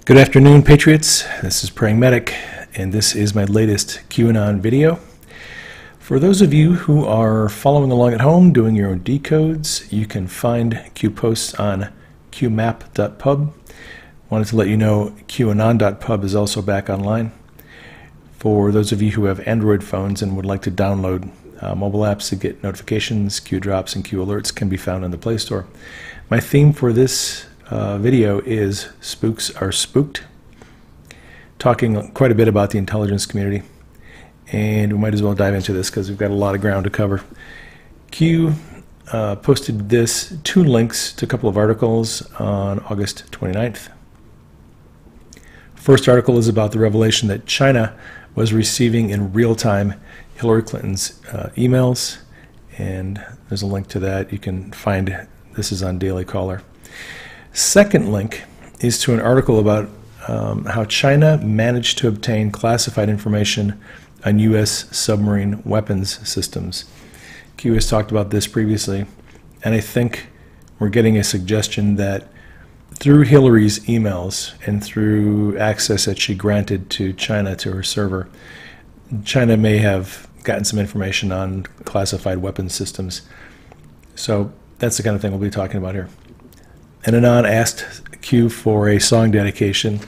Good afternoon, Patriots. This is Praying Medic, and this is my latest QAnon video. For those of you who are following along at home, doing your own decodes, you can find Q posts on qmap.pub. Wanted to let you know qanon.pub is also back online. For those of you who have Android phones and would like to download mobile apps to get notifications, Q drops, and Q alerts can be found in the Play Store. My theme for this video is Spooks Are Spooked, talking quite a bit about the intelligence community, and we might as well dive into this because we've got a lot of ground to cover. Q posted two links to a couple of articles on August 29th. First article is about the revelation that China was receiving in real time Hillary Clinton's emails, and there's a link to that. You can find this is on Daily Caller. Second link is to an article about how China managed to obtain classified information on U.S. submarine weapons systems. Q has talked about this previously, and I think we're getting a suggestion that through Hillary's emails and through access that she granted to China to her server, China may have gotten some information on classified weapons systems. So that's the kind of thing we'll be talking about here. And Anon asked Q for a song dedication.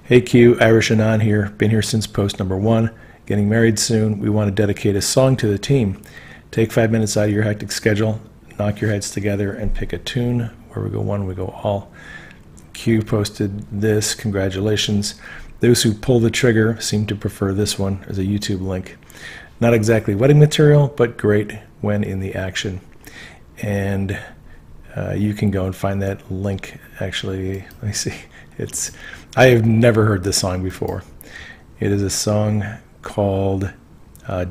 Hey Q, Irish Anon here, been here since post number 1, getting married soon. We want to dedicate a song to the team. Take 5 minutes out of your hectic schedule, knock your heads together, and pick a tune. Where we go one, we go all. Q posted this, congratulations. Those who pull the trigger seem to prefer this one as a YouTube link. Not exactly wedding material, but great when in the action. And you can go and find that link. Actually, let me see. I have never heard this song before. It is a song called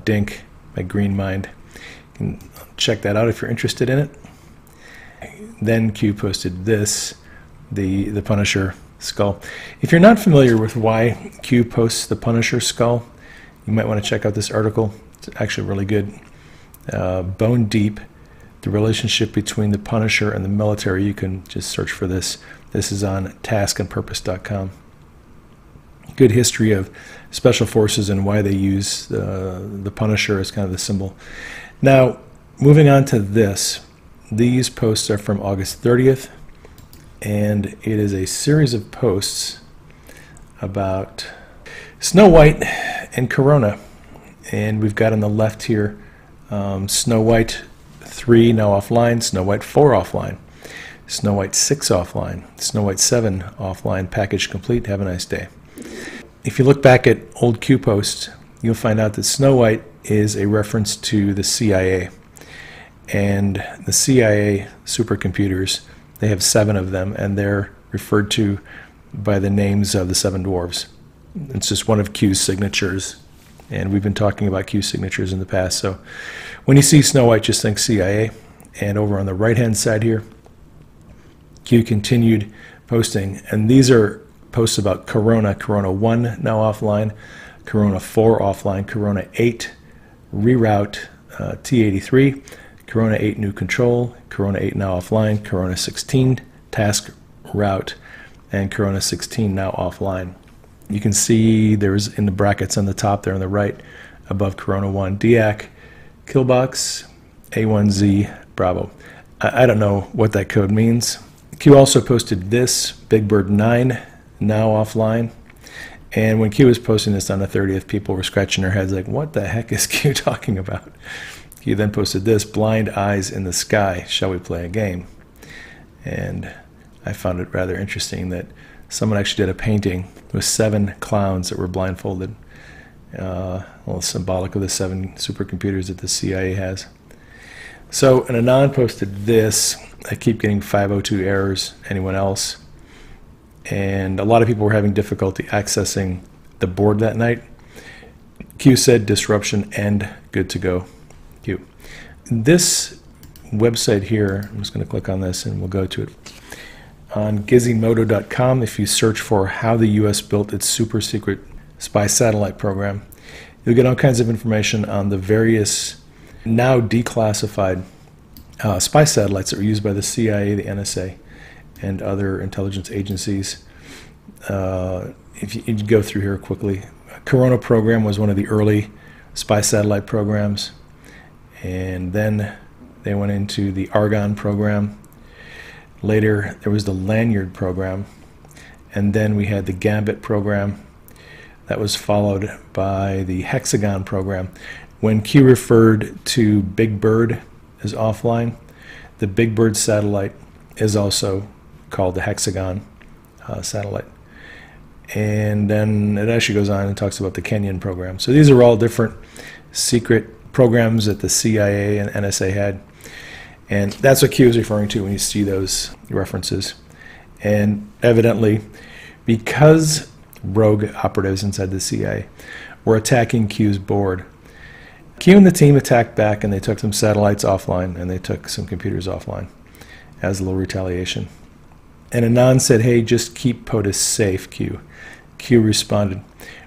Dink by Green Mind. You can check that out if you're interested in it. Then Q posted this, the Punisher skull. If you're not familiar with why Q posts the Punisher skull, you might want to check out this article. It's actually really good. Bone Deep, the relationship between the Punisher and the military. You can just search for this. This is on taskandpurpose.com. Good history of special forces and why they use the Punisher as kind of the symbol. Now, moving on to this. These posts are from August 30th, and it is a series of posts about Snow White and Corona. And we've got on the left here Snow White 3 now offline, Snow White 4 offline, Snow White 6 offline, Snow White 7 offline, package complete, have a nice day. If you look back at old Q posts, you'll find out that Snow White is a reference to the CIA. And the CIA supercomputers, they have 7 of them, and they're referred to by the names of the 7 dwarves. It's just one of Q's signatures, and we've been talking about Q signatures in the past. So when you see Snow White, just think CIA. And over on the right-hand side here, Q continued posting, and these are posts about Corona. Corona 1 now offline, Corona 4 offline, Corona 8 reroute T83, Corona 8 new control, Corona 8 now offline, Corona 16 task route, and Corona 16 now offline. You can see there's in the brackets on the top there on the right above Corona 1, DIAC, Killbox, A1Z, Bravo. I don't know what that code means. Q also posted this, Big Bird 9, now offline. And when Q was posting this on the 30th, people were scratching their heads like, what the heck is Q talking about? Q then posted this, Blind Eyes in the Sky, shall we play a game? And I found it rather interesting that someone actually did a painting with 7 clowns that were blindfolded. A little symbolic of the 7 supercomputers that the CIA has. So an Anon posted this. I keep getting 502 errors. Anyone else? And a lot of people were having difficulty accessing the board that night. Q said disruption end, good to go. Q. This website here, I'm just going to click on this and we'll go to it. On gizimodo.com, if you search for how the U.S. built its super secret spy satellite program, you'll get all kinds of information on the various now declassified spy satellites that were used by the CIA, the NSA, and other intelligence agencies. if you go through here quickly, Corona program was one of the early spy satellite programs, and then they went into the Argon program. Later there was the Lanyard program, and then we had the Gambit program. That was followed by the Hexagon program. When Q referred to Big Bird as offline, the Big Bird satellite is also called the Hexagon satellite. And then it actually goes on and talks about the Kenyan program. So these are all different secret programs that the CIA and NSA had. And that's what Q is referring to when you see those references. And evidently, because rogue operatives inside the CIA were attacking Q's board, Q and the team attacked back, and they took some satellites offline, and they took some computers offline as a little retaliation. And Anand said, "Hey, just keep POTUS safe, Q." Q responded,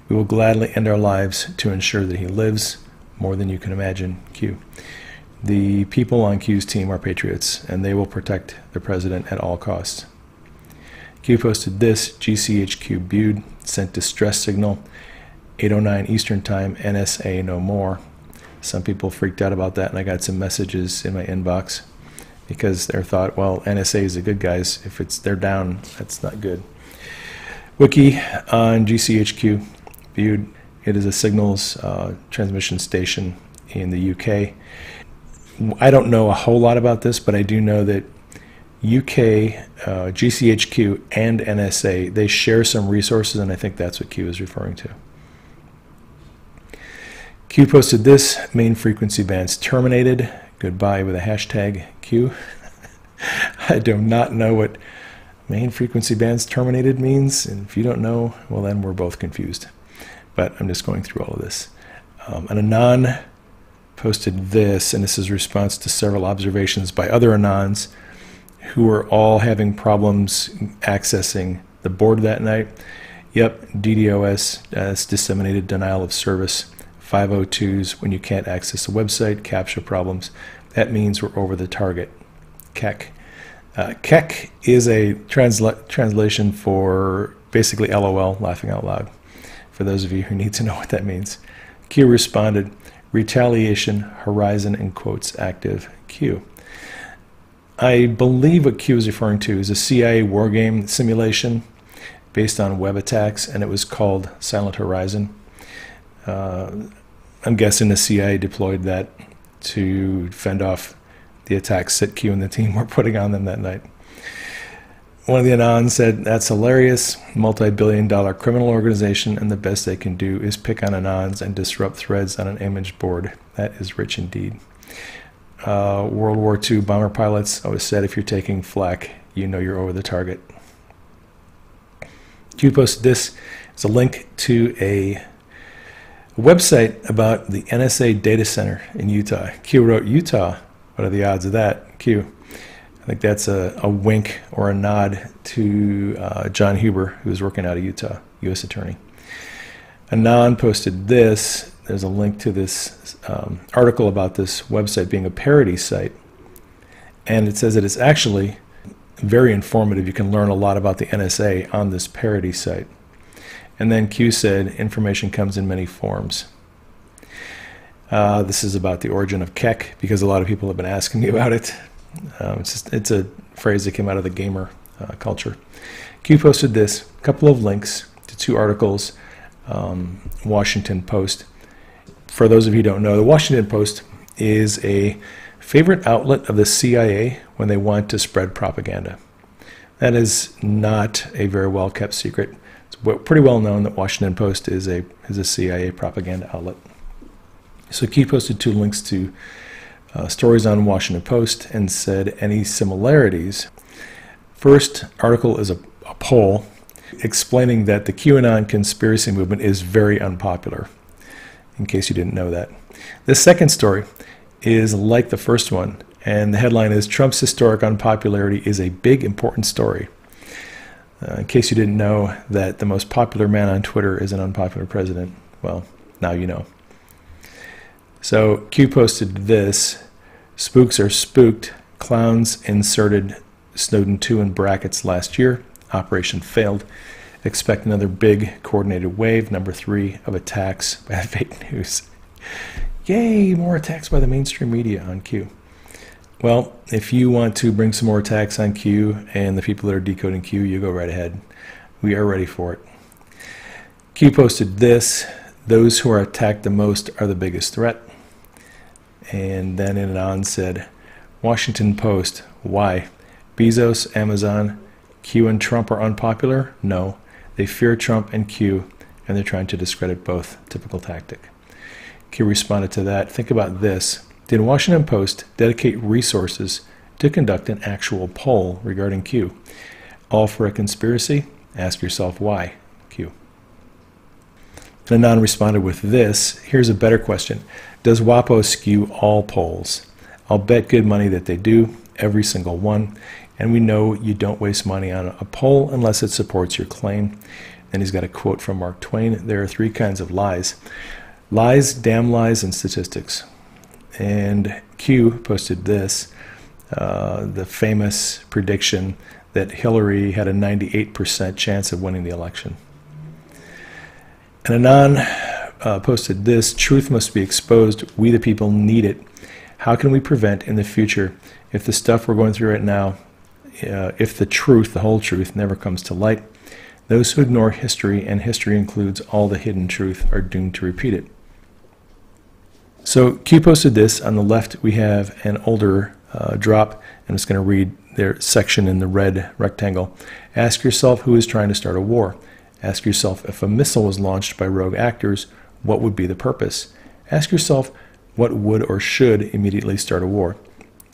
"We will gladly end our lives to ensure that he lives, more than you can imagine, Q." The people on Q's team are patriots, and they will protect the president at all costs. Q posted this: GCHQ Bude sent distress signal, 8:09 Eastern Time, NSA no more. Some people freaked out about that, and I got some messages in my inbox because they thought, well, NSA is the good guys. If they're down, that's not good. Wiki on GCHQ Bude. It is a signals transmission station in the UK. I don't know a whole lot about this, but I do know that UK, GCHQ, and NSA, they share some resources, and I think that's what Q is referring to. Q posted this: main frequency bands terminated. Goodbye with a hashtag Q. I do not know what main frequency bands terminated means, and if you don't know, well, then we're both confused. But I'm just going through all of this. And Anon posted this, and this is a response to several observations by other Anons who were all having problems accessing the board that night. Yep, DDoS, that's disseminated denial of service. 502s, when you can't access a website, captcha problems. That means we're over the target. KEK. KEK is a translation for basically LOL, laughing out loud, for those of you who need to know what that means. Q responded, retaliation, horizon in quotes active, Q. I believe what Q is referring to is a CIA war game simulation based on web attacks, and it was called Silent Horizon. I'm guessing the CIA deployed that to fend off the attacks that Q and the team were putting on them that night. One of the Anons said, "That's hilarious, multi-billion-dollar criminal organization, and the best they can do is pick on Anons and disrupt threads on an image board. That is rich indeed." World War II bomber pilots always said, if you're taking flak, you know you're over the target. Q posted this. It's a link to a website about the NSA data center in Utah. Q wrote, Utah, what are the odds of that? Q. I think that's a wink or a nod to John Huber, who was working out of Utah, U.S. Attorney. Anon posted this. There's a link to this article about this website being a parody site. And it says that it's actually very informative. You can learn a lot about the NSA on this parody site. And then Q said, information comes in many forms. This is about the origin of KEK, because a lot of people have been asking me about it. It's a phrase that came out of the gamer culture. Q posted this, a couple of links to two articles, Washington Post. For those of you who don't know, the Washington Post is a favorite outlet of the CIA when they want to spread propaganda. That is not a very well-kept secret. It's pretty well known that Washington Post is a CIA propaganda outlet. So Q posted two links to stories on Washington Post and said, any similarities? First article is a poll explaining that the QAnon conspiracy movement is very unpopular, in case you didn't know that. The second story is like the first one, and the headline is, Trump's historic unpopularity is a big, important story. In case you didn't know that the most popular man on Twitter is an unpopular president, well, now you know. So Q posted this, Spooks are spooked, clowns inserted Snowden 2 in brackets last year, operation failed. expect another big coordinated wave, number 3, of attacks by fake news. Yay, more attacks by the mainstream media on Q. Well, if you want to bring some more attacks on Q and the people that are decoding Q, you go right ahead. We are ready for it. Q posted this: those who are attacked the most are the biggest threat. And then it on said, Washington Post, why? Bezos, Amazon, Q and Trump are unpopular? No. They fear Trump and Q, and they're trying to discredit both. Typical tactic. Q responded to that. Think about this. Did Washington Post dedicate resources to conduct an actual poll regarding Q? All for a conspiracy? Ask yourself why. Q. Anon responded with this. Here's a better question. Does WAPO skew all polls? I'll bet good money that they do, every single one. And we know you don't waste money on a poll unless it supports your claim. And he's got a quote from Mark Twain. There are 3 kinds of lies. Lies, damn lies, and statistics. And Q posted this, the famous prediction that Hillary had a 98% chance of winning the election. And Anon posted this: truth must be exposed. We the people need it. How can we prevent in the future if the stuff we're going through right now, if the truth, the whole truth, never comes to light? Those who ignore history, and history includes all the hidden truth, are doomed to repeat it. So Q posted this. On the left we have an older drop, and it's going to read their section in the red rectangle. Ask yourself who is trying to start a war. Ask yourself, if a missile was launched by rogue actors, what would be the purpose? Ask yourself, what would or should immediately start a war?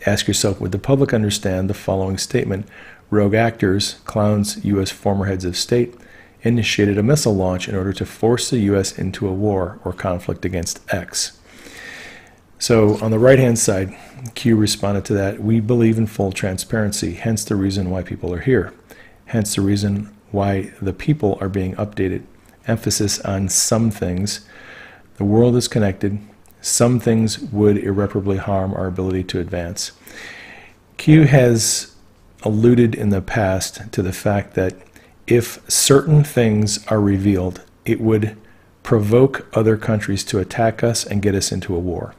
Ask yourself, would the public understand the following statement: rogue actors, clowns, U.S. former heads of state, initiated a missile launch in order to force the U.S. into a war or conflict against X. So on the right-hand side, Q responded to that: we believe in full transparency, hence the reason why people are here, hence the reason why the people are being updated. Emphasis on some things. The world is connected. Some things would irreparably harm our ability to advance. Q has alluded in the past to the fact that if certain things are revealed, it would provoke other countries to attack us and get us into a war.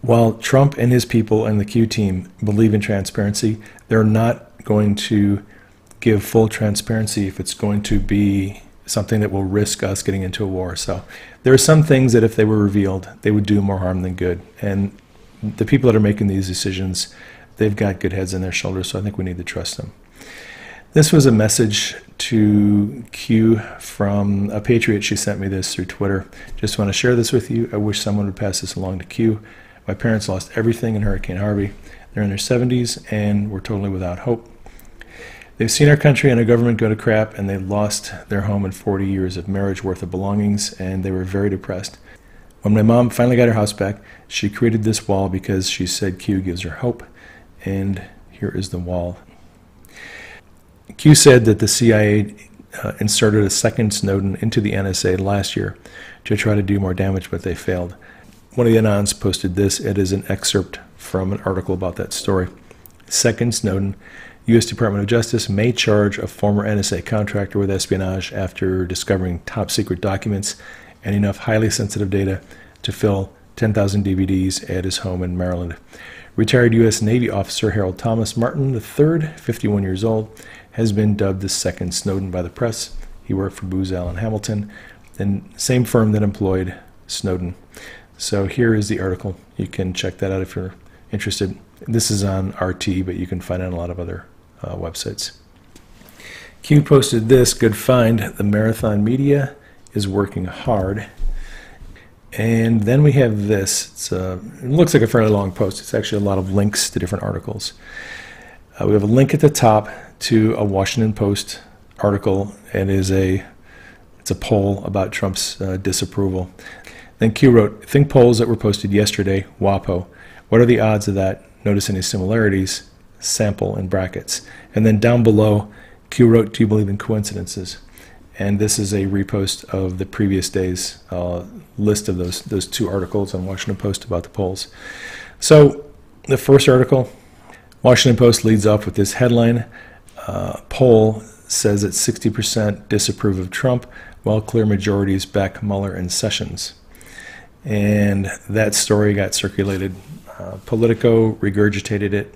While Trump and his people and the Q team believe in transparency, they're not going to give full transparency if it's going to be something that will risk us getting into a war. So there are some things that if they were revealed, they would do more harm than good. And the people that are making these decisions, they've got good heads on their shoulders, so I think we need to trust them. This was a message to Q from a patriot. She sent me this through Twitter. Just want to share this with you. I wish someone would pass this along to Q. My parents lost everything in Hurricane Harvey. They're in their 70s and we're totally without hope. They've seen our country and our government go to crap, and they lost their home and 40 years of marriage worth of belongings, and they were very depressed. When my mom finally got her house back, she created this wall because she said Q gives her hope, and here is the wall. Q said that the CIA inserted a second Snowden into the NSA last year to try to do more damage, but they failed. One of the Anons posted this. It is an excerpt from an article about that story. Second Snowden. U.S. Department of Justice may charge a former NSA contractor with espionage after discovering top-secret documents and enough highly sensitive data to fill 10,000 DVDs at his home in Maryland. Retired U.S. Navy officer Harold Thomas Martin III, 51 years old, has been dubbed the second Snowden by the press. He worked for Booz Allen Hamilton, the same firm that employed Snowden. So here is the article. You can check that out if you're interested. This is on RT, but you can find it on a lot of other websites. Q posted this: good find. The Marathon Media is working hard. And then we have this. It looks like a fairly long post. It's actually a lot of links to different articles. We have a link at the top to a Washington Post article, and it's a poll about Trump's disapproval. Then Q wrote, think polls that were posted yesterday, WAPO. What are the odds of that? Notice any similarities? Sample in brackets. And then down below, Q wrote, do you believe in coincidences? And this is a repost of the previous day's list of those 2 articles on Washington Post about the polls. So the first article, Washington Post leads off with this headline, Poll says that 60% disapprove of Trump, while clear majorities back Mueller and Sessions. And that story got circulated. Politico regurgitated it.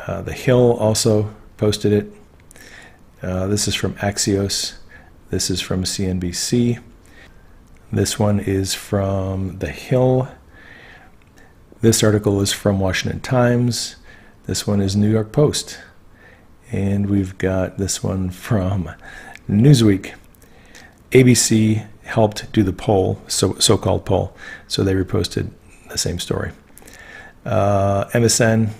The Hill also posted it. This is from Axios. This is from CNBC. This one is from The Hill. This article is from Washington Times. This one is New York Post. And we've got this one from Newsweek. ABC helped do the poll, so-called poll, so they reposted the same story. MSN,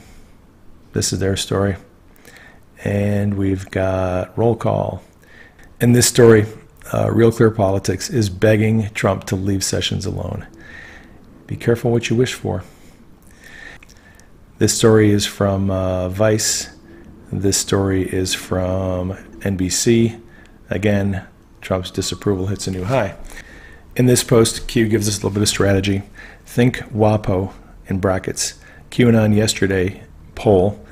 this is their story. And we've got Roll Call. In this story, Real Clear Politics is begging Trump to leave Sessions alone. Be careful what you wish for. This story is from Vice. This story is from NBC. Again, Trump's disapproval hits a new high. In this post, Q gives us a little bit of strategy. Think WAPO in brackets. QAnon yesterday poll,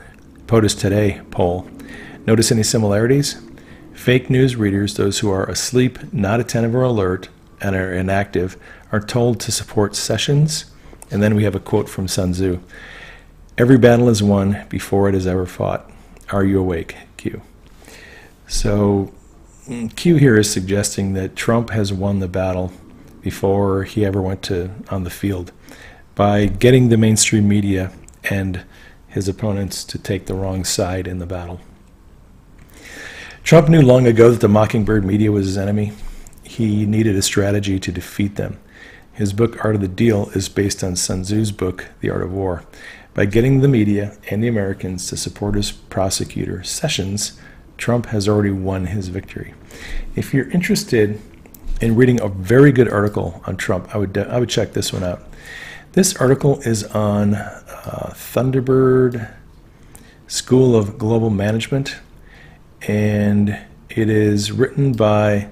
POTUS today poll. Notice any similarities? Fake news readers, those who are asleep, not attentive or alert, and are inactive, are told to support Sessions. And then we have a quote from Sun Tzu. Every battle is won before it is ever fought. Are you awake, Q? So Q here is suggesting that Trump has won the battle before he ever went on the field by getting the mainstream media and his opponents to take the wrong side in the battle. Trump knew long ago that the Mockingbird media was his enemy. He needed a strategy to defeat them. His book, Art of the Deal, is based on Sun Tzu's book, The Art of War. By getting the media and the Americans to support his prosecutor, Sessions, Trump has already won his victory. If you're interested in reading a very good article on Trump, I would check this one out. This article is on Thunderbird School of Global Management, and it is written by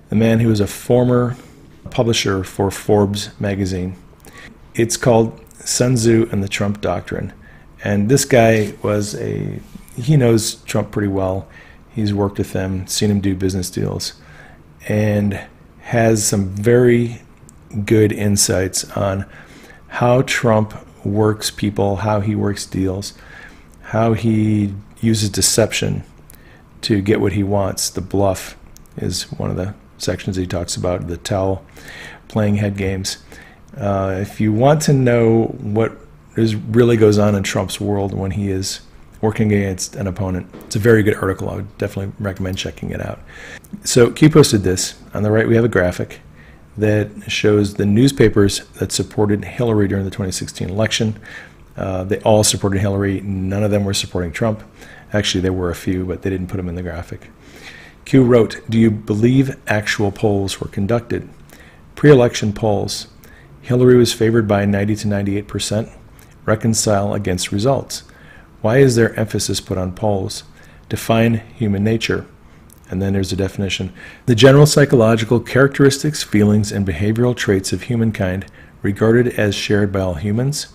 the man who was a former publisher for Forbes magazine. It's called Sun Tzu and the Trump Doctrine. And this guy he knows Trump pretty well. He's worked with him, seen him do business deals, and has some very good insights on how Trump works people, how he works deals, how he uses deception to get what he wants. The bluff is one of the sections he talks about, the tell, playing head games. If you want to know what really goes on in Trump's world when he is working against an opponent, it's a very good article. I would definitely recommend checking it out. So Q posted this. On the right, we have a graphic that shows the newspapers that supported Hillary during the 2016 election. They all supported Hillary. None of them were supporting Trump. Actually, there were a few, but they didn't put them in the graphic. Q wrote, do you believe actual polls were conducted? Pre-election polls. Hillary was favored by 90 to 98%. Reconcile against results. Why is there emphasis put on polls? Define human nature. And then there's a definition. The general psychological characteristics, feelings, and behavioral traits of humankind regarded as shared by all humans.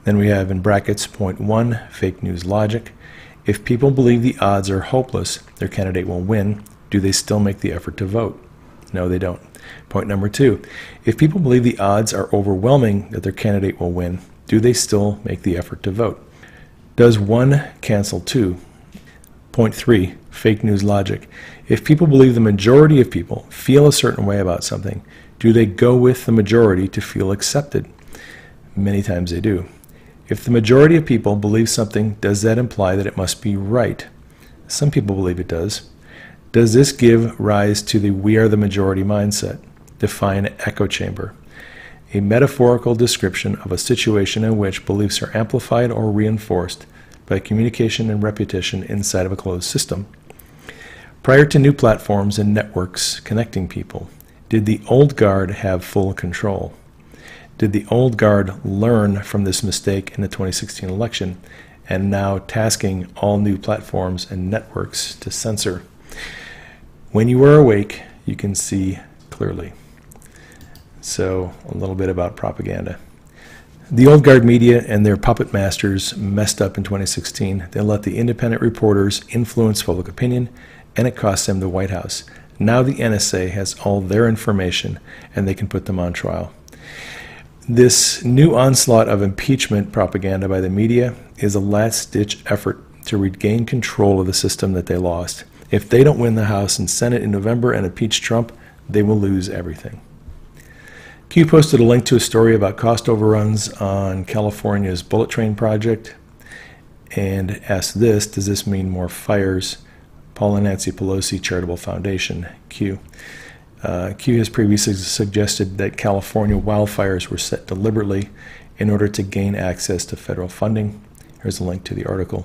Then we have in brackets, point 1, fake news logic. If people believe the odds are hopeless, their candidate will win, do they still make the effort to vote? No, they don't. Point number 2, if people believe the odds are overwhelming that their candidate will win, do they still make the effort to vote? Does 1 cancel 2? Point 3, fake news logic. If people believe the majority of people feel a certain way about something, do they go with the majority to feel accepted? Many times they do. If the majority of people believe something, does that imply that it must be right? Some people believe it does. Does this give rise to the we are the majority mindset? Define echo chamber. A metaphorical description of a situation in which beliefs are amplified or reinforced by communication and repetition inside of a closed system. Prior to new platforms and networks connecting people, did the old guard have full control? Did the old guard learn from this mistake in the 2016 election and now tasking all new platforms and networks to censor? When you are awake, you can see clearly. So a little bit about propaganda. The old guard media and their puppet masters messed up in 2016. They let the independent reporters influence public opinion, and it cost them the White House. Now the NSA has all their information, and they can put them on trial. This new onslaught of impeachment propaganda by the media is a last-ditch effort to regain control of the system that they lost. If they don't win the House and Senate in November and impeach Trump, they will lose everything. Q posted a link to a story about cost overruns on California's bullet train project and asked this: does this mean more fires? Paul and Nancy Pelosi Charitable Foundation, Q. Q has previously suggested that California wildfires were set deliberately in order to gain access to federal funding. Here's a link to the article.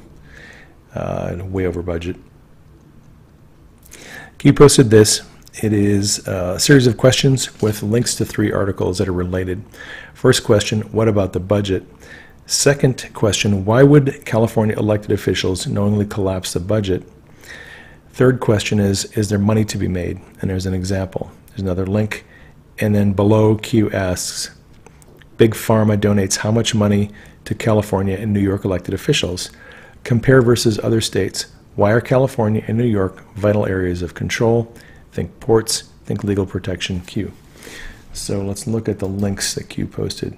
Way over budget. Q posted this. It is a series of questions with links to 3 articles that are related. First question, what about the budget? Second question, why would California elected officials knowingly collapse the budget? Third question is there money to be made? And there's an example. There's another link. And then below, Q asks, Big Pharma donates how much money to California and New York elected officials? Compare versus other states. Why are California and New York vital areas of control? Think ports, think legal protection, Q. So let's look at the links that Q posted.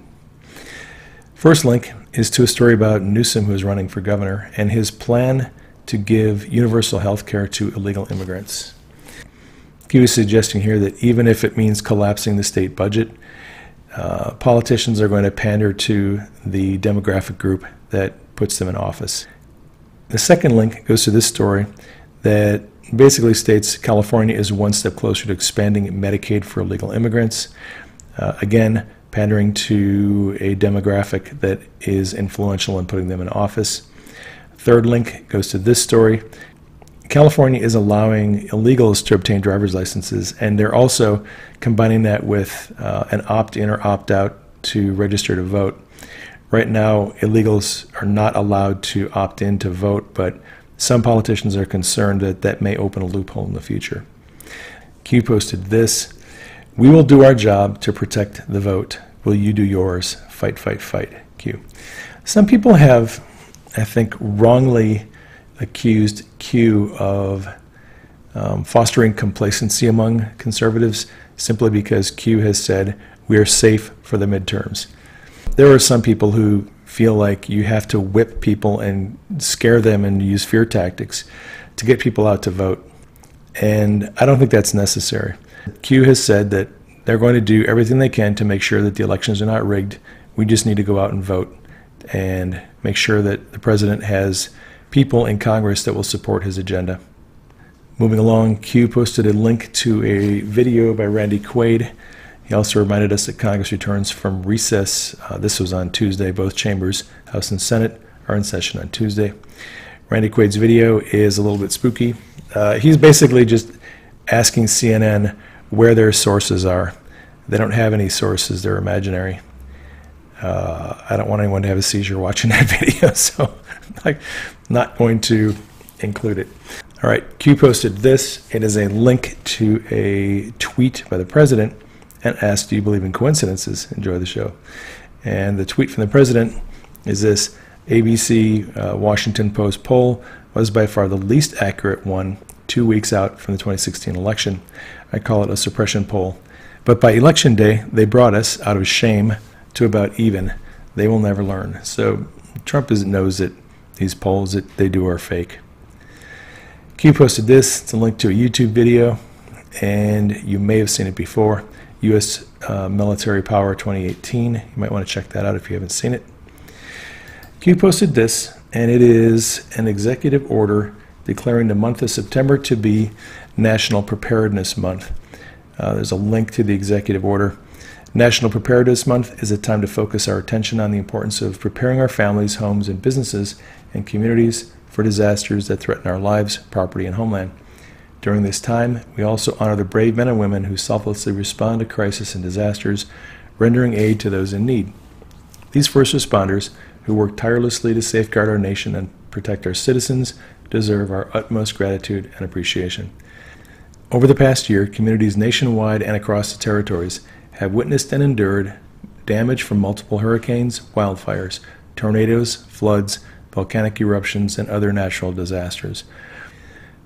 First link is to a story about Newsom, who is running for governor, and his plan to give universal health care to illegal immigrants. Q is suggesting here that even if it means collapsing the state budget, politicians are going to pander to the demographic group that puts them in office. The second link goes to this story that basically states California is one step closer to expanding Medicaid for illegal immigrants. Again, pandering to a demographic that is influential in putting them in office. Third link goes to this story. California is allowing illegals to obtain driver's licenses, and they're also combining that with an opt-in or opt-out to register to vote. Right now, illegals are not allowed to opt in to vote, but some politicians are concerned that that may open a loophole in the future. Q posted this: we will do our job to protect the vote. Will you do yours? Fight, fight, fight, Q. Some people have, I think, wrongly accused Q of fostering complacency among conservatives simply because Q has said we are safe for the midterms. There are some people who feel like you have to whip people and scare them and use fear tactics to get people out to vote. And I don't think that's necessary. Q has said that they're going to do everything they can to make sure that the elections are not rigged. We just need to go out and vote and make sure that the president has people in Congress that will support his agenda. Moving along, Q posted a link to a video by Randy Quaid. He also reminded us that Congress returns from recess. This was on Tuesday. Both chambers, House and Senate, are in session on Tuesday. Randy Quaid's video is a little bit spooky. He's basically just asking CNN where their sources are. They don't have any sources. They're imaginary. I don't want anyone to have a seizure watching that video, so I'm not going to include it. All right, Q posted this. It is a link to a tweet by the president and asked, do you believe in coincidences? Enjoy the show. And the tweet from the president is this: ABC Washington Post poll was by far the least accurate one 2 weeks out from the 2016 election. I call it a suppression poll. But by election day, they brought us out of shame to about even. They will never learn. So Trump knows that these polls that they do are fake. Q posted this. It's a link to a YouTube video, and you may have seen it before. U.S. Military Power 2018. You might want to check that out if you haven't seen it. Q posted this, and it is an executive order declaring the month of September to be National Preparedness Month. There's a link to the executive order. National Preparedness Month is a time to focus our attention on the importance of preparing our families, homes, and businesses and communities for disasters that threaten our lives, property, and homeland. During this time, we also honor the brave men and women who selflessly respond to crisis and disasters, rendering aid to those in need. These first responders, who work tirelessly to safeguard our nation and protect our citizens, deserve our utmost gratitude and appreciation. Over the past year, communities nationwide and across the territories have witnessed and endured damage from multiple hurricanes, wildfires, tornadoes, floods, volcanic eruptions, and other natural disasters.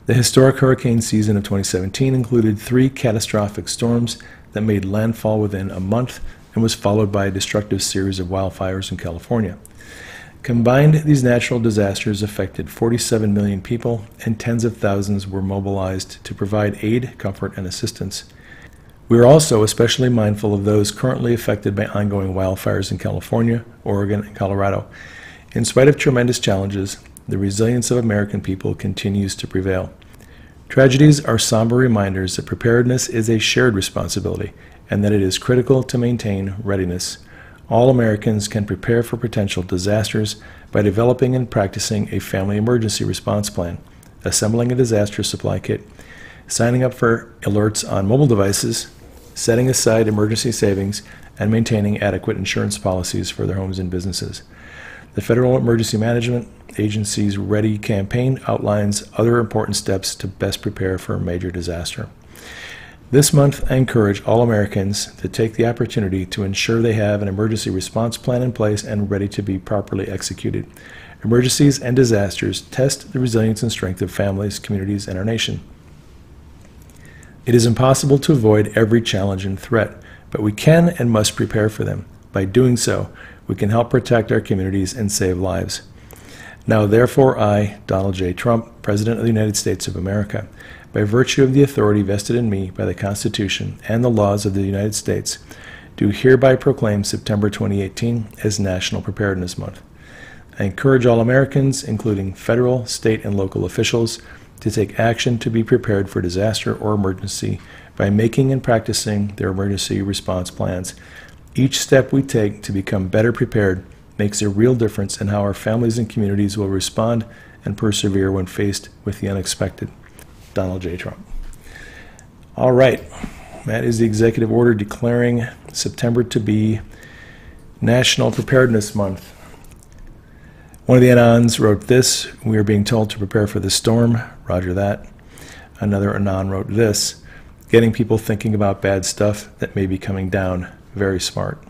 The historic hurricane season of 2017 included 3 catastrophic storms that made landfall within a month and was followed by a destructive series of wildfires in California. Combined, these natural disasters affected 47 million people, and tens of thousands were mobilized to provide aid, comfort, and assistance. We are also especially mindful of those currently affected by ongoing wildfires in California, Oregon, and Colorado. In spite of tremendous challenges, the resilience of American people continues to prevail. Tragedies are somber reminders that preparedness is a shared responsibility and that it is critical to maintain readiness. All Americans can prepare for potential disasters by developing and practicing a family emergency response plan, assembling a disaster supply kit, signing up for alerts on mobile devices, setting aside emergency savings, and maintaining adequate insurance policies for their homes and businesses. The Federal Emergency Management Agency's Ready campaign outlines other important steps to best prepare for a major disaster. This month, I encourage all Americans to take the opportunity to ensure they have an emergency response plan in place and ready to be properly executed. Emergencies and disasters test the resilience and strength of families, communities, and our nation. It is impossible to avoid every challenge and threat, but we can and must prepare for them. By doing so, we can help protect our communities and save lives. Now, therefore, I, Donald J. Trump, President of the United States of America, by virtue of the authority vested in me by the Constitution and the laws of the United States, do hereby proclaim September 2018 as National Preparedness Month. I encourage all Americans, including federal, state, and local officials, to take action to be prepared for disaster or emergency by making and practicing their emergency response plans. Each step we take to become better prepared makes a real difference in how our families and communities will respond and persevere when faced with the unexpected. Donald J. Trump. All right, that is the executive order declaring September to be National Preparedness Month. One of the Anons wrote this: "We are being told to prepare for the storm." Roger that. Another Anon wrote this: "Getting people thinking about bad stuff that may be coming down. Very smart."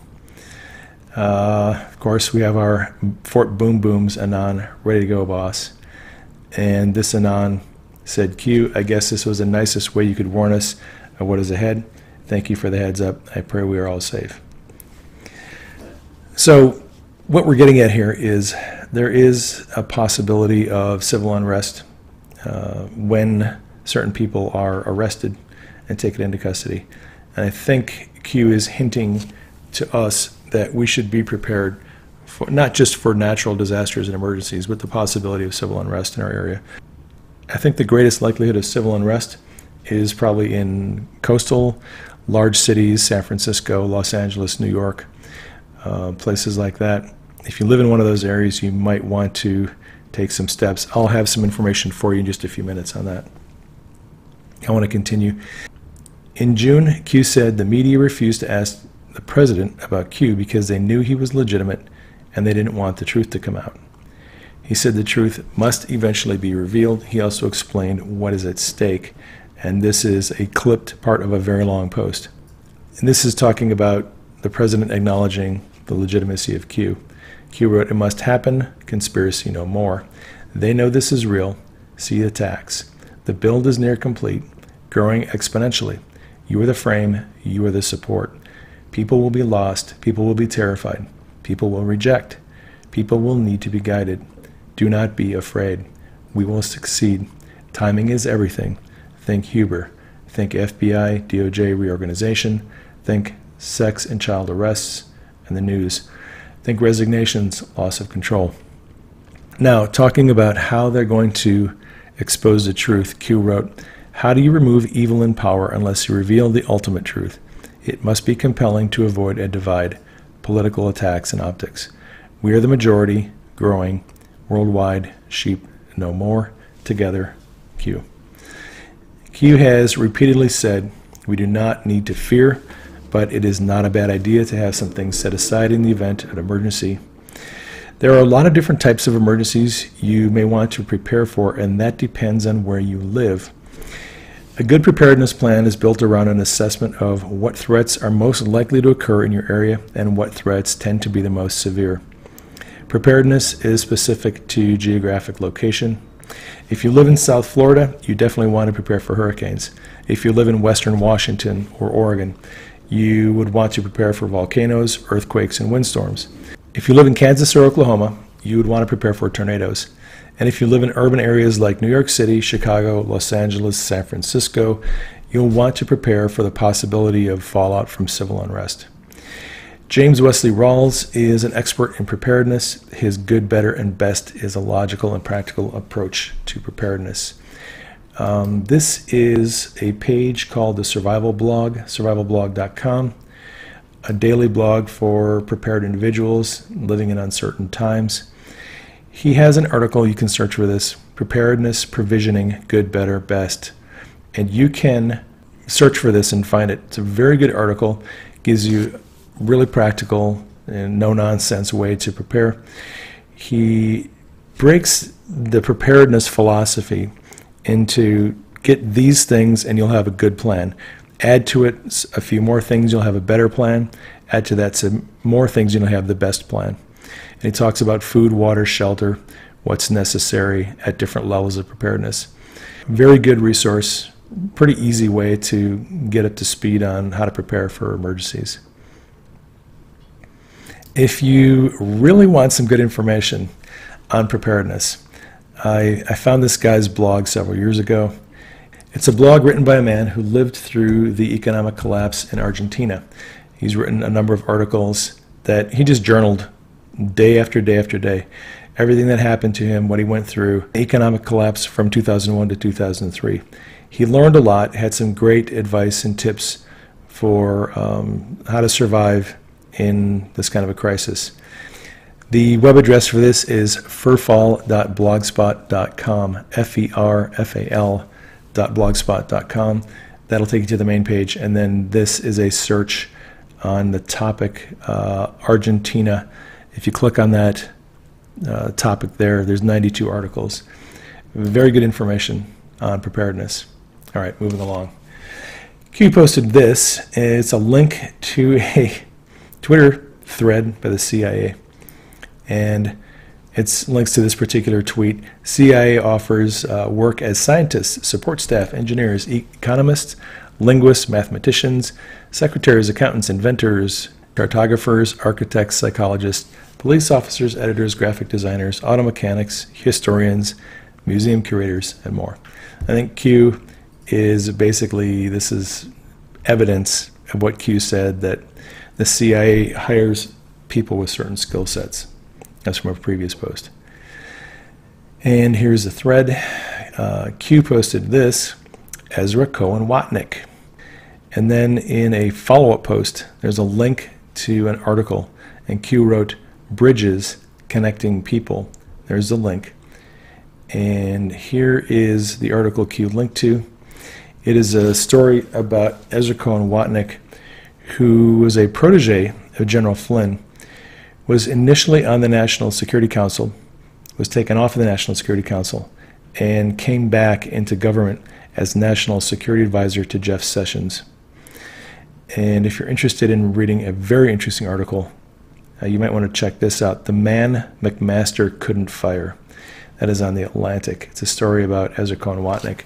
Of course, we have our Fort Boom Booms Anon, ready to go, boss. And this Anon said, "Q, I guess this was the nicest way you could warn us of what is ahead. Thank you for the heads up. I pray we are all safe." So what we're getting at here is there is a possibility of civil unrest when certain people are arrested and taken into custody. And I think Q is hinting to us that we should be prepared for not just for natural disasters and emergencies, but the possibility of civil unrest in our area. I think the greatest likelihood of civil unrest is probably in coastal large cities, San Francisco, Los Angeles, New York, places like that. If you live in one of those areas, you might want to take some steps. I'll have some information for you in just a few minutes on that. I want to continue. In June, Q said the media refused to ask the president about Q because they knew he was legitimate and they didn't want the truth to come out. He said the truth must eventually be revealed. He also explained what is at stake, and this is a clipped part of a very long post. And this is talking about the president acknowledging the legitimacy of Q. Q wrote, "It must happen, conspiracy no more. They know this is real. See attacks. The build is near complete, growing exponentially. You are the frame, you are the support. People will be lost, people will be terrified, people will reject, people will need to be guided. Do not be afraid. We will succeed. Timing is everything. Think Huber. Think FBI, DOJ reorganization. Think sex and child arrests and the news. Think resignations, loss of control." Now, talking about how they're going to expose the truth, Q wrote, "How do you remove evil in power unless you reveal the ultimate truth? It must be compelling to avoid a divide, political attacks and optics. We are the majority, growing, worldwide, sheep no more, together, Q." Q has repeatedly said we do not need to fear, but it is not a bad idea to have some things set aside in the event of an emergency. There are a lot of different types of emergencies you may want to prepare for, and that depends on where you live. A good preparedness plan is built around an assessment of what threats are most likely to occur in your area and what threats tend to be the most severe. Preparedness is specific to geographic location. If you live in South Florida, you definitely want to prepare for hurricanes. If you live in Western Washington or Oregon, you would want to prepare for volcanoes, earthquakes, and windstorms. If you live in Kansas or Oklahoma, you would want to prepare for tornadoes. And if you live in urban areas like New York City, Chicago, Los Angeles, San Francisco, you'll want to prepare for the possibility of fallout from civil unrest. James Wesley Rawls is an expert in preparedness. His good, better, and best is a logical and practical approach to preparedness. This is a page called the Survival Blog, survivalblog.com, a daily blog for prepared individuals living in uncertain times. He has an article, you can search for this, Preparedness, Provisioning, Good, Better, Best. And you can search for this and find it. It's a very good article, gives you really practical and no-nonsense way to prepare. He breaks the preparedness philosophy into get these things and you'll have a good plan. Add to it a few more things, you'll have a better plan. Add to that some more things, you'll have the best plan. And he talks about food, water, shelter, what's necessary at different levels of preparedness. Very good resource, pretty easy way to get up to speed on how to prepare for emergencies. If you really want some good information on preparedness, I found this guy's blog several years ago. It's a blog written by a man who lived through the economic collapse in Argentina. He's written a number of articles that he just journaled day after day after day. Everything that happened to him, what he went through, the economic collapse from 2001 to 2003. He learned a lot, had some great advice and tips for how to survive in this kind of a crisis. The web address for this is ferfal.blogspot.com, ferfal.blogspot.com. That'll take you to the main page, and then this is a search on the topic Argentina. If you click on that topic there's 92 articles. Very good information on preparedness. All right, moving along. Q posted this. It's a link to a Twitter thread by the CIA, and it links to this particular tweet. CIA offers work as scientists, support staff, engineers, economists, linguists, mathematicians, secretaries, accountants, inventors, cartographers, architects, psychologists, police officers, editors, graphic designers, auto mechanics, historians, museum curators, and more. I think Q is basically, this is evidence of what Q said, that the CIA hires people with certain skill sets. That's from a previous post. And here's the thread. Q posted this, Ezra Cohen Watnick. And then in a follow-up post, there's a link to an article, and Q wrote, Bridges Connecting People. There's the link. And here is the article Q linked to. It is a story about Ezra Cohen Watnick, who was a protege of General Flynn, was initially on the National Security Council, was taken off of the National Security Council, and came back into government as National Security Advisor to Jeff Sessions. And if you're interested in reading a very interesting article, you might want to check this out. The Man McMaster Couldn't Fire. That is on The Atlantic. It's a story about Ezra Cohen Watnick.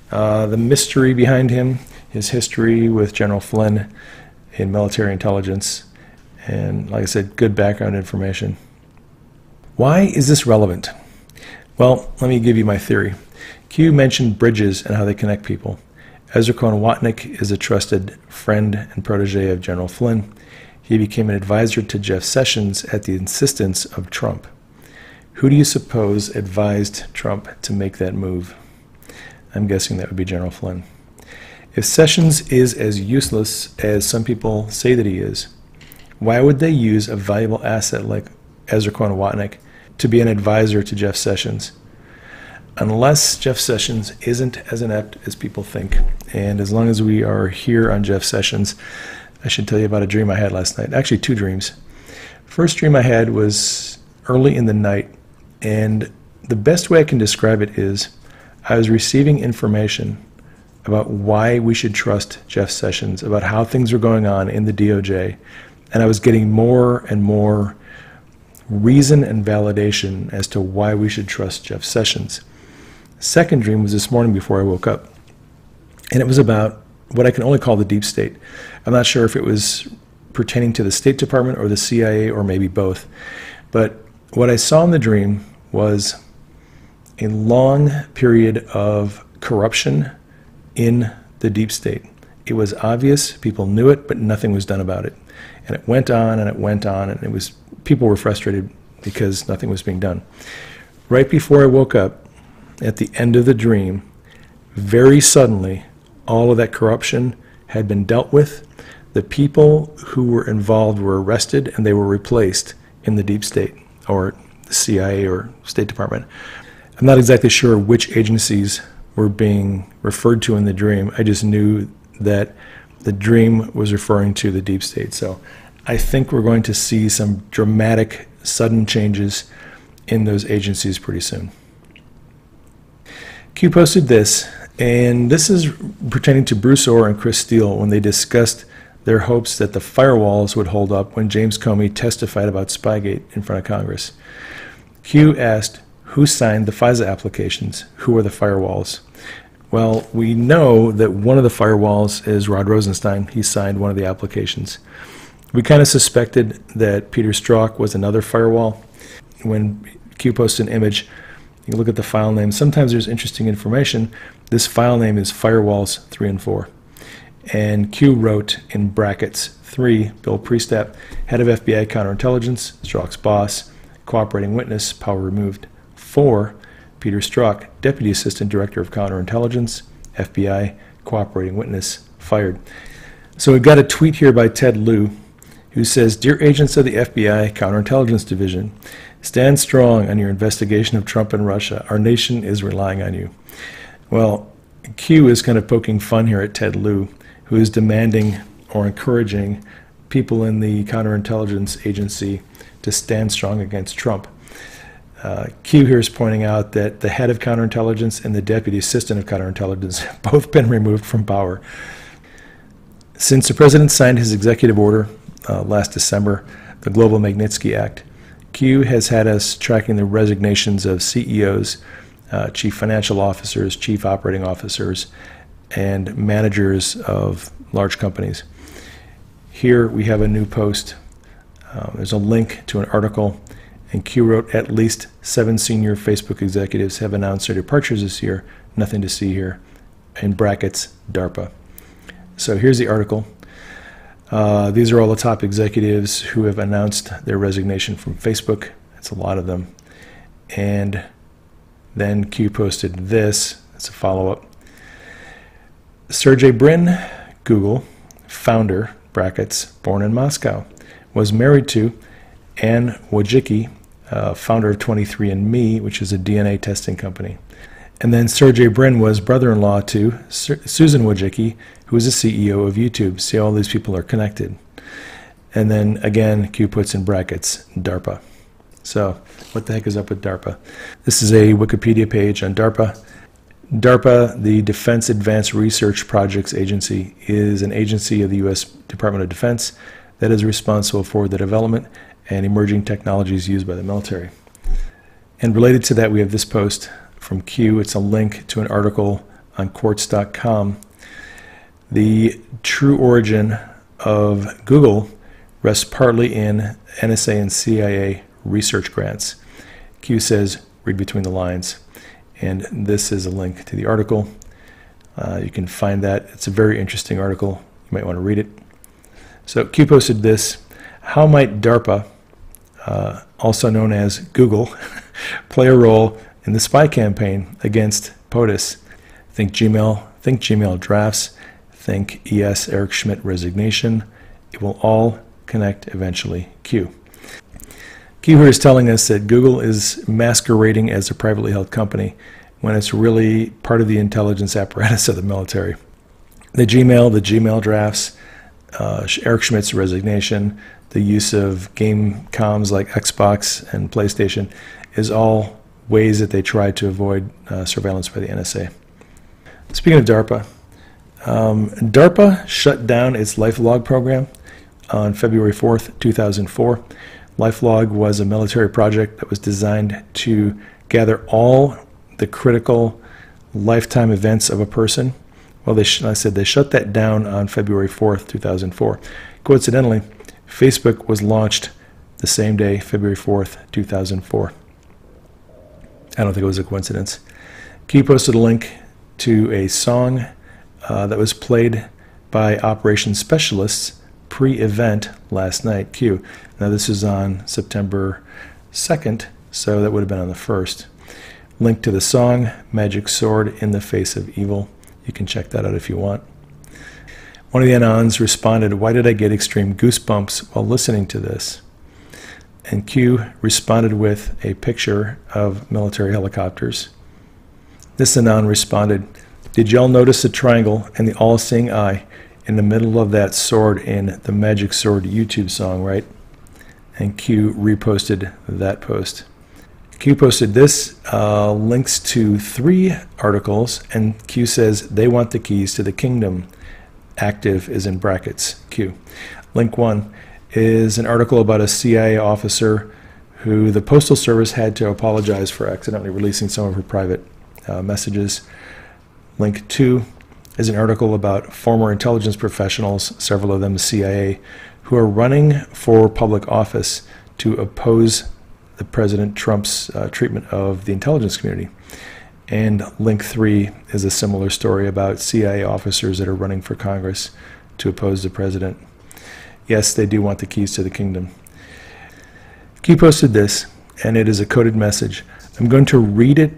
The mystery behind him, his history with General Flynn in military intelligence, and like I said, good background information. Why is this relevant? Well, let me give you my theory. Q mentioned bridges and how they connect people. Ezra Cohen Watnick is a trusted friend and protege of General Flynn. He became an advisor to Jeff Sessions at the insistence of Trump. Who do you suppose advised Trump to make that move? I'm guessing that would be General Flynn. If Sessions is as useless as some people say that he is, why would they use a valuable asset like Ezra Cohen Watnick to be an advisor to Jeff Sessions? Unless Jeff Sessions isn't as inept as people think. And as long as we are here on Jeff Sessions, I should tell you about a dream I had last night. Actually, two dreams. First dream I had was early in the night, and the best way I can describe it is I was receiving information about why we should trust Jeff Sessions, about how things are going on in the DOJ, and I was getting more and more reason and validation as to why we should trust Jeff Sessions. Second dream was this morning before I woke up, and it was about what I can only call the deep state. I'm not sure if it was pertaining to the State Department or the CIA or maybe both, but what I saw in the dream was a long period of corruption in the deep state. It was obvious, people knew it, but nothing was done about it. And it went on and it went on, and people were frustrated because nothing was being done. Right before I woke up, at the end of the dream, very suddenly, all of that corruption had been dealt with. The people who were involved were arrested and they were replaced in the deep state, or the CIA or State Department. I'm not exactly sure which agencies were being referred to in the dream. I just knew that the dream was referring to the deep state. So I think we're going to see some dramatic, sudden changes in those agencies pretty soon. Q posted this, and this is pertaining to Bruce Orr and Chris Steele when they discussed their hopes that the firewalls would hold up when James Comey testified about Spygate in front of Congress. Q asked, who signed the FISA applications? Who are the firewalls? Well, we know that one of the firewalls is Rod Rosenstein. He signed one of the applications. We kind of suspected that Peter Strzok was another firewall. When Q posts an image, you can look at the file name. Sometimes there's interesting information. This file name is Firewalls 3 and 4. And Q wrote in brackets 3, Bill Priestap, head of FBI counterintelligence, Strzok's boss, cooperating witness, power removed. 4, Peter Strzok, deputy assistant director of counterintelligence, FBI, cooperating witness, fired. So we've got a tweet here by Ted Lieu, who says, Dear agents of the FBI Counterintelligence Division, stand strong on your investigation of Trump and Russia. Our nation is relying on you. Well, Q is kind of poking fun here at Ted Lieu, who is demanding or encouraging people in the counterintelligence agency to stand strong against Trump. Q here is pointing out that the head of counterintelligence and the deputy assistant of counterintelligence have both been removed from power. Since the president signed his executive order last December, the Global Magnitsky Act, Q has had us tracking the resignations of CEOs, chief financial officers, chief operating officers, and managers of large companies. Here we have a new post. There's a link to an article, and Q wrote, at least 7 senior Facebook executives have announced their departures this year. Nothing to see here. In brackets, DARPA. So here's the article. These are all the top executives who have announced their resignation from Facebook. That's a lot of them. And then Q posted this. That's a follow-up. Sergey Brin, Google, founder, brackets, born in Moscow, was married to Anne Wojcicki, founder of 23andMe, which is a DNA testing company. And then Sergey Brin was brother-in-law to Susan Wojcicki, who is the CEO of YouTube. See, all these people are connected. And then again, Q puts in brackets, DARPA. So what the heck is up with DARPA? This is a Wikipedia page on DARPA. DARPA, the Defense Advanced Research Projects Agency, is an agency of the U.S. Department of Defense that is responsible for the development and emerging technologies used by the military. And related to that, we have this post from Q. It's a link to an article on Quartz.com. The true origin of Google rests partly in NSA and CIA research grants. Q says, read between the lines. And this is a link to the article. You can find that. It's a very interesting article. You might want to read it. So Q posted this. How might DARPA, also known as Google, play a role in the spy campaign against POTUS? Think Gmail drafts, think ES Eric Schmidt resignation. It will all connect eventually. Q. Q here is telling us that Google is masquerading as a privately held company when it's really part of the intelligence apparatus of the military. The Gmail drafts, Eric Schmidt's resignation, the use of game comms like Xbox and PlayStation is all ways that they try to avoid surveillance by the NSA. Speaking of DARPA, DARPA shut down its LifeLog program on February 4th, 2004. LifeLog was a military project that was designed to gather all the critical lifetime events of a person. Well, I said they shut that down on February 4th, 2004. Coincidentally, Facebook was launched the same day, February 4th, 2004. I don't think it was a coincidence. Q posted a link to a song that was played by operations specialists pre-event last night. Q. Now this is on September 2nd, so that would have been on the 1st. Link to the song, Magic Sword in the Face of Evil. You can check that out if you want. One of the Anons responded, "Why did I get extreme goosebumps while listening to this?" And Q responded with a picture of military helicopters. This Anon responded, "Did y'all notice the triangle and the all-seeing eye in the middle of that sword in the Magic Sword YouTube song, right?" And Q reposted that post. Q posted this, links to 3 articles, and Q says they want the keys to the kingdom. Active is in brackets, Q. Link 1 is an article about a CIA officer who the Postal Service had to apologize for accidentally releasing some of her private messages. Link 2 is an article about former intelligence professionals, several of them the CIA, who are running for public office to oppose the President Trump's treatment of the intelligence community. And link 3 is a similar story about CIA officers that are running for Congress to oppose the president. Yes, they do want the keys to the kingdom. Q posted this, and it is a coded message. I'm going to read it,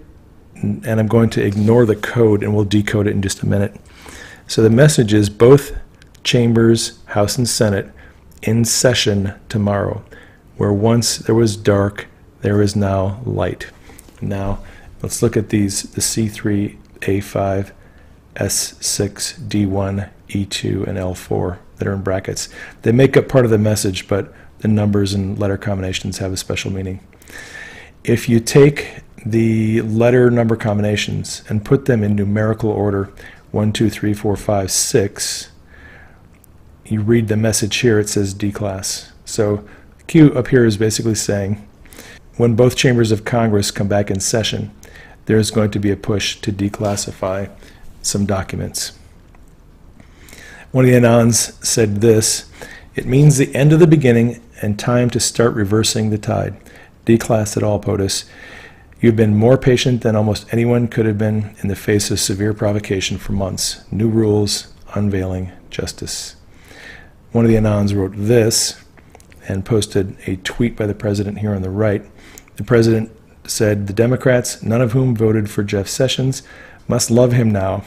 and I'm going to ignore the code, and we'll decode it in just a minute. So the message is both chambers, House and Senate, in session tomorrow. Where once there was dark, there is now light. Now, let's look at these, the C3, A5, S6, D1, E2, and L4 that are in brackets. They make up part of the message, but the numbers and letter combinations have a special meaning. If you take the letter number combinations and put them in numerical order, 1, 2, 3, 4, 5, 6, you read the message here, it says D class. So Q up here is basically saying, when both chambers of Congress come back in session, there's going to be a push to declassify some documents. One of the Anons said this, "It means the end of the beginning and time to start reversing the tide. Declass it all, POTUS. You've been more patient than almost anyone could have been in the face of severe provocation for months. New rules, unveiling justice." One of the Anons wrote this and posted a tweet by the president here on the right. The president said, "The Democrats, none of whom voted for Jeff Sessions, must love him now."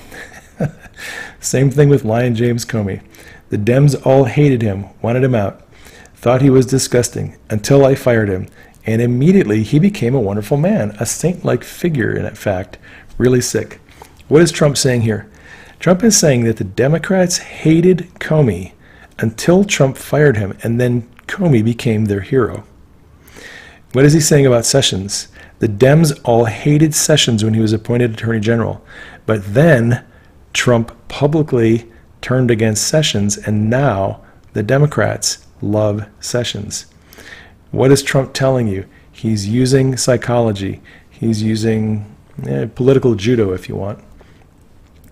Same thing with Lion James Comey. "The Dems all hated him, wanted him out, thought he was disgusting, until I fired him. And immediately he became a wonderful man, a saint-like figure, in fact, really sick." What is Trump saying here? Trump is saying that the Democrats hated Comey until Trump fired him, and then Comey became their hero. What is he saying about Sessions? The Dems all hated Sessions when he was appointed Attorney General, but then Trump publicly turned against Sessions, and now the Democrats love Sessions. What is Trump telling you? He's using psychology. He's using political judo, if you want.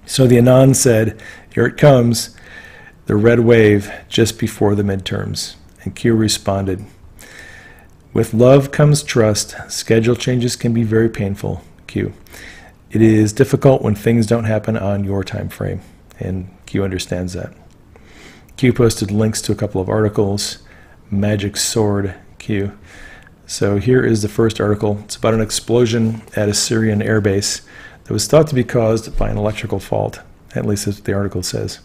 So the Anon said, "Here it comes, the red wave just before the midterms." And Q responded, "With love comes trust. Schedule changes can be very painful." Q. "It is difficult when things don't happen on your time frame." And Q understands that. Q posted links to a couple of articles. Magic Sword, Q. So here is the first article. It's about an explosion at a Syrian airbase that was thought to be caused by an electrical fault. At least that's what the article says.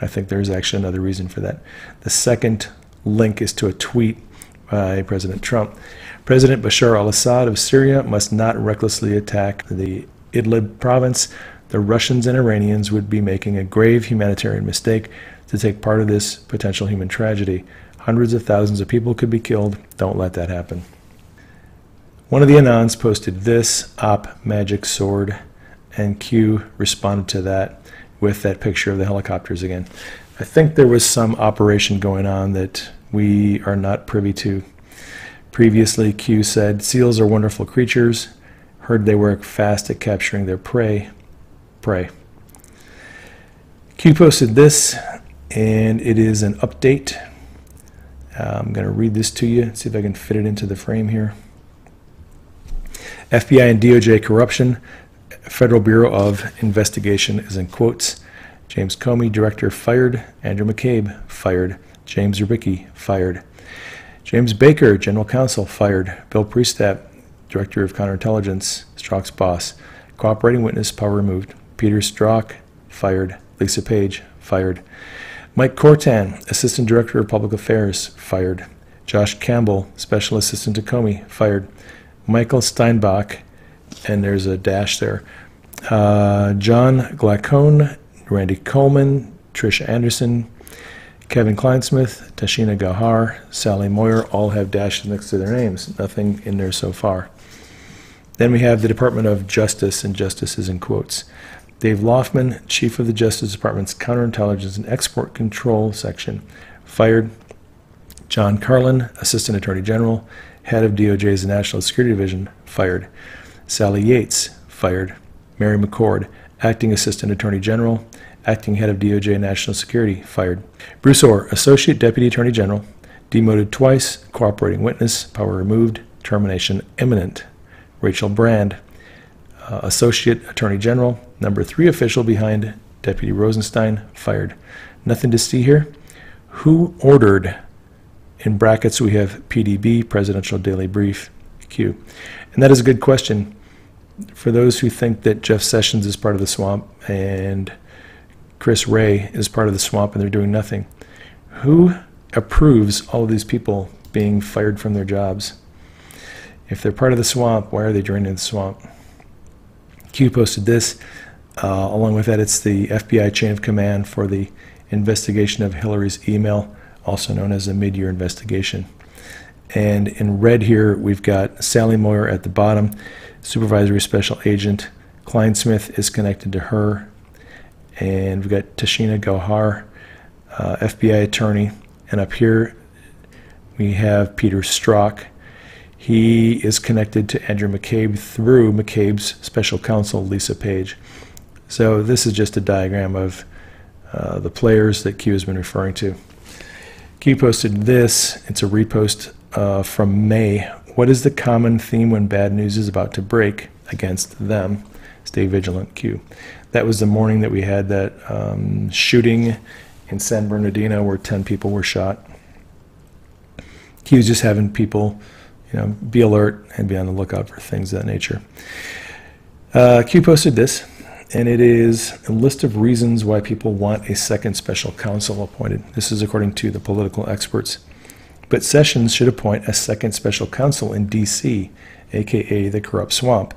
I think there's actually another reason for that. The second link is to a tweet by President Trump. "President Bashar al-Assad of Syria must not recklessly attack the Idlib province. The Russians and Iranians would be making a grave humanitarian mistake to take part of this potential human tragedy. Hundreds of thousands of people could be killed. Don't let that happen." One of the Anons posted this, Op Magic Sword, and Q responded to that. with that picture of the helicopters again. I think there was some operation going on that we are not privy to. Previously, Q said, "Seals are wonderful creatures. Heard they work fast at capturing their prey." Q posted this, and it is an update. I'm going to read this to you, see if I can fit it into the frame here. FBI and DOJ corruption. Federal Bureau of Investigation is in quotes. James Comey, director, fired. Andrew McCabe, fired. James Rubicki, fired. James Baker, general counsel, fired. Bill Priestap, director of counterintelligence, Strzok's boss. Cooperating witness, power removed. Peter Strzok, fired. Lisa Page, fired. Mike Cortan, assistant director of public affairs, fired. Josh Campbell, special assistant to Comey, fired. Michael Steinbach, and there's a dash there. John Glacone, Randy Coleman, Trish Anderson, Kevin Kleinsmith, Tashina Gahar, Sally Moyer all have dashes next to their names. Nothing in there so far. Then we have the Department of Justice, and justice is in quotes. Dave Loffman, chief of the Justice Department's Counterintelligence and Export Control Section, fired. John Carlin, assistant attorney general, head of DOJ's National Security Division, fired. Sally Yates, fired. Mary McCord, acting assistant attorney general, acting head of DOJ National Security, fired. Bruce Orr, associate deputy attorney general, demoted twice, cooperating witness, power removed, termination imminent. Rachel Brand, associate attorney general, number 3 official behind Deputy Rosenstein, fired. Nothing to see here. Who ordered? In brackets we have PDB, Presidential Daily Brief, Q. And that is a good question. For those who think that Jeff Sessions is part of the swamp and Chris Wray is part of the swamp and they're doing nothing, who approves all of these people being fired from their jobs? If they're part of the swamp, why are they joining the swamp? Q posted this. Along with that, it's the FBI chain of command for the investigation of Hillary's email, also known as a mid-year investigation. And in red here, we've got Sally Moyer at the bottom, supervisory special agent. Kleinsmith is connected to her. And we've got Tashina Gahar, FBI attorney. And up here, we have Peter Strzok. He is connected to Andrew McCabe through McCabe's special counsel, Lisa Page. So this is just a diagram of the players that Q has been referring to. Q posted this. It's a repost from May. What is the common theme when bad news is about to break against them? Stay vigilant, Q. That was the morning that we had that shooting in San Bernardino where 10 people were shot. Q is just having people, be alert and be on the lookout for things of that nature. Q posted this, and it is a list of reasons why people want a second special counsel appointed. This is according to the political experts. But Sessions should appoint a second special counsel in D.C., aka the corrupt swamp.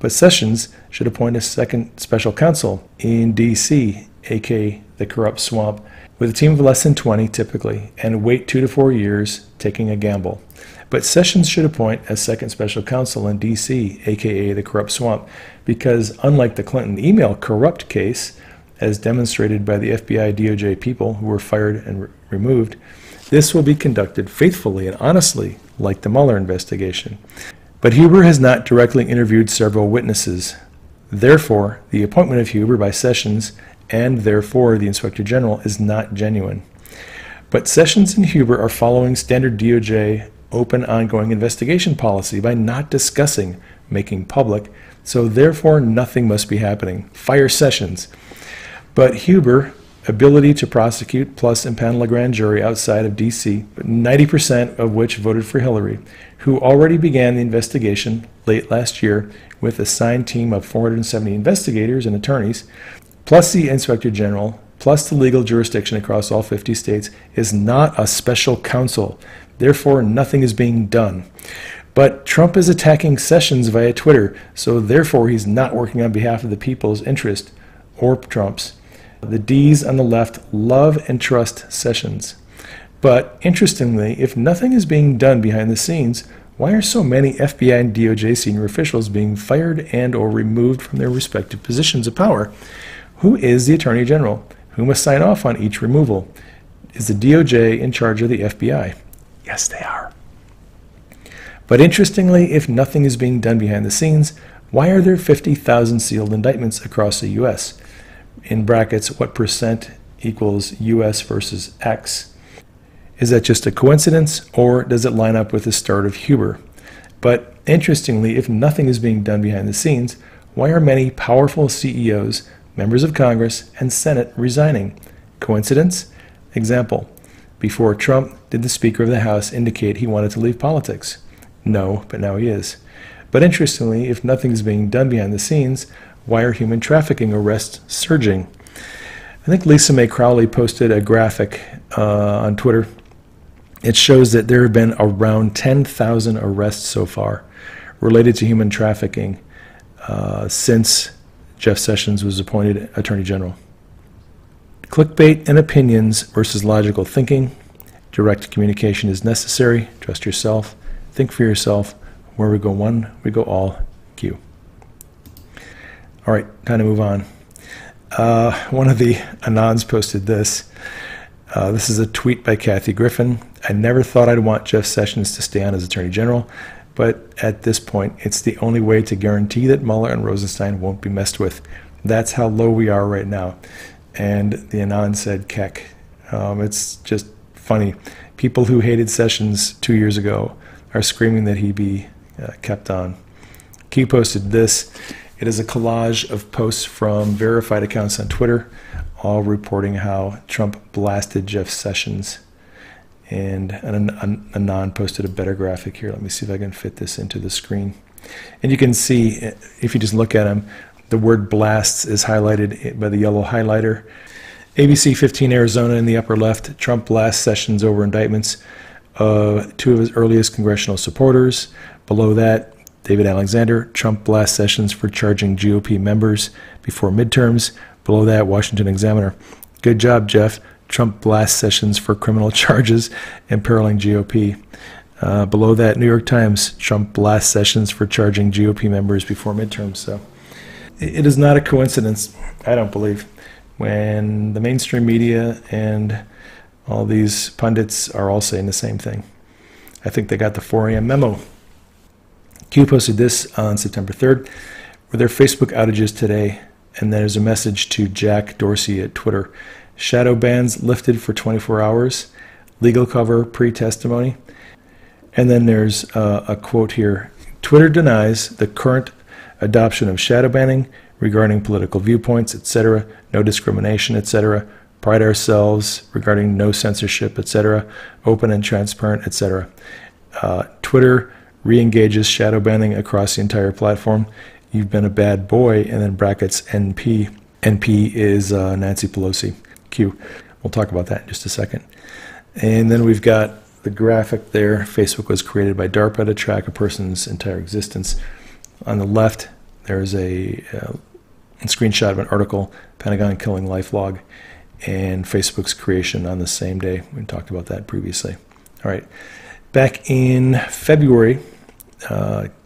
But Sessions should appoint a second special counsel in D.C., aka the corrupt swamp, with a team of less than 20 typically, and wait 2 to 4 years, taking a gamble. But Sessions should appoint a second special counsel in D.C., aka the corrupt swamp, because unlike the Clinton email corrupt case, as demonstrated by the FBI DOJ people who were fired and removed, this will be conducted faithfully and honestly, like the Mueller investigation. But Huber has not directly interviewed several witnesses. Therefore, the appointment of Huber by Sessions and therefore the Inspector General is not genuine. But Sessions and Huber are following standard DOJ open ongoing investigation policy by not discussing making public, so therefore nothing must be happening. Fire Sessions. But Huber, ability to prosecute plus impanel a grand jury outside of D.C., but 90% of which voted for Hillary, who already began the investigation late last year with a signed team of 470 investigators and attorneys, plus the Inspector General, plus the legal jurisdiction across all 50 states, is not a special counsel. Therefore, nothing is being done. But Trump is attacking Sessions via Twitter, so therefore he's not working on behalf of the people's interest, or Trump's. The D's on the left love and trust Sessions. But interestingly, if nothing is being done behind the scenes, why are so many FBI and DOJ senior officials being fired and or removed from their respective positions of power? Who is the Attorney General? Who must sign off on each removal? Is the DOJ in charge of the FBI? Yes, they are. But interestingly, if nothing is being done behind the scenes, why are there 50,000 sealed indictments across the U.S.? In brackets, what percent equals U.S. versus X? Is that just a coincidence, or does it line up with the start of Huber? But interestingly, if nothing is being done behind the scenes, why are many powerful CEOs, members of Congress, and Senate resigning? Coincidence? Example, before Trump, did the Speaker of the House indicate he wanted to leave politics? No, but now he is. But interestingly, if nothing is being done behind the scenes, why are human trafficking arrests surging? I think Lisa Mae Crowley posted a graphic on Twitter. It shows that there have been around 10,000 arrests so far related to human trafficking since Jeff Sessions was appointed Attorney General. Clickbait and opinions versus logical thinking. Direct communication is necessary. Trust yourself. Think for yourself. Where we go one, we go all. Q. All right, time to move on. One of the Anons posted this. This is a tweet by Kathy Griffin. I never thought I'd want Jeff Sessions to stay on as Attorney General, but at this point, it's the only way to guarantee that Mueller and Rosenstein won't be messed with. That's how low we are right now. And the Anon said, Keck. It's just funny. People who hated Sessions 2 years ago are screaming that he be kept on. Q posted this. It is a collage of posts from verified accounts on Twitter, all reporting how Trump blasted Jeff Sessions. And Anon posted a better graphic here. Let me see if I can fit this into the screen. And you can see, if you just look at him, the word blasts is highlighted by the yellow highlighter. ABC 15 Arizona in the upper left, Trump blasts Sessions over indictments of two of his earliest congressional supporters. Below that, David Alexander, Trump blasts Sessions for charging GOP members before midterms. Below that, Washington Examiner. Good job, Jeff. Trump blasts Sessions for criminal charges imperiling GOP. Below that, New York Times, Trump blasts Sessions for charging GOP members before midterms. So it is not a coincidence, I don't believe, when the mainstream media and all these pundits are all saying the same thing. I think they got the 4 a.m. memo. Q posted this on September 3rd. Were there Facebook outages today? And there's a message to Jack Dorsey at Twitter. Shadow bans lifted for 24 hours. Legal cover pre-testimony. And then there's a quote here. Twitter denies the current adoption of shadow banning regarding political viewpoints, etc., no discrimination, etc., pride ourselves regarding no censorship, etc., open and transparent, etc. Twitter re-engages shadow banning across the entire platform. You've been a bad boy, and then brackets NP. NP is Nancy Pelosi. Q. We'll talk about that in just a second. And then we've got the graphic there. Facebook was created by DARPA to track a person's entire existence. On the left, there's a screenshot of an article, Pentagon killing LifeLog, and Facebook's creation on the same day. We talked about that previously. All right. Back in February,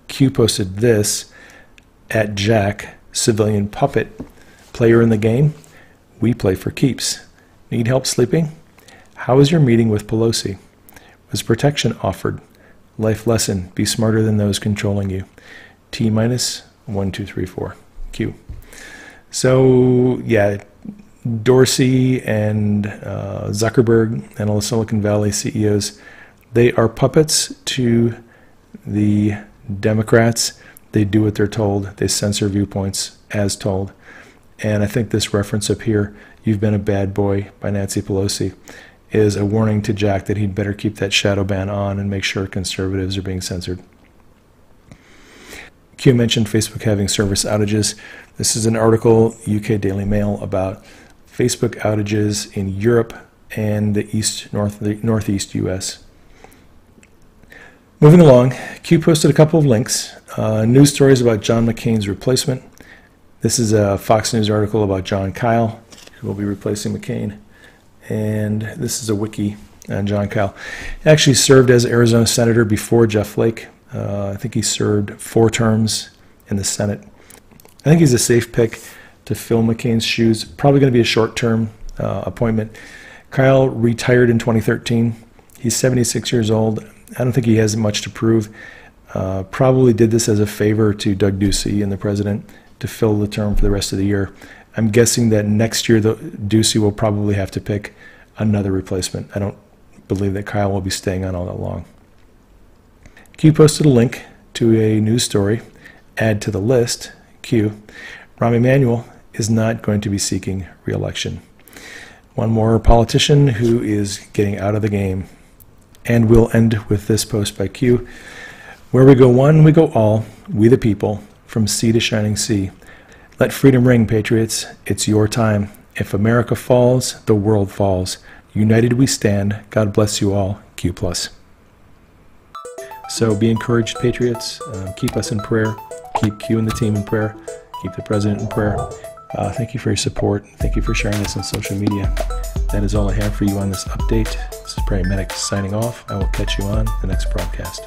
Q posted this at Jack, civilian puppet, player in the game. We play for keeps. Need help sleeping? How was your meeting with Pelosi? Was protection offered? Life lesson, be smarter than those controlling you. T minus 1, 2, 3, 4. Q. So, yeah, Dorsey and Zuckerberg and all the Silicon Valley CEOs, they are puppets to the Democrats. They do what they're told. They censor viewpoints as told. And I think this reference up here, "You've been a bad boy" by Nancy Pelosi, is a warning to Jack that he'd better keep that shadow ban on and make sure conservatives are being censored. Q mentioned Facebook having service outages. This is an article, UK Daily Mail, about Facebook outages in Europe and the northeast US. Moving along, Q posted a couple of links. News stories about John McCain's replacement. This is a Fox News article about John Kyle, who will be replacing McCain. And this is a wiki on John Kyle. He actually served as Arizona Senator before Jeff Flake. I think he served 4 terms in the Senate. I think he's a safe pick to fill McCain's shoes. Probably going to be a short-term appointment. Kyle retired in 2013. He's 76 years old. I don't think he has much to prove. Probably did this as a favor to Doug Ducey and the president to fill the term for the rest of the year. I'm guessing that next year Ducey will probably have to pick another replacement. I don't believe that Kyle will be staying on all that long. Q posted a link to a news story. Add to the list, Q, Rahm Emanuel is not going to be seeking re-election. One more politician who is getting out of the game. And we'll end with this post by Q. Where we go one, we go all, we the people, from sea to shining sea. Let freedom ring, patriots. It's your time. If America falls, the world falls. United we stand. God bless you all. Q+. So be encouraged, patriots. Keep us in prayer. Keep Q and the team in prayer. Keep the president in prayer. Thank you for your support. Thank you for sharing this on social media. That is all I have for you on this update. This is Paramedic signing off. I will catch you on the next broadcast.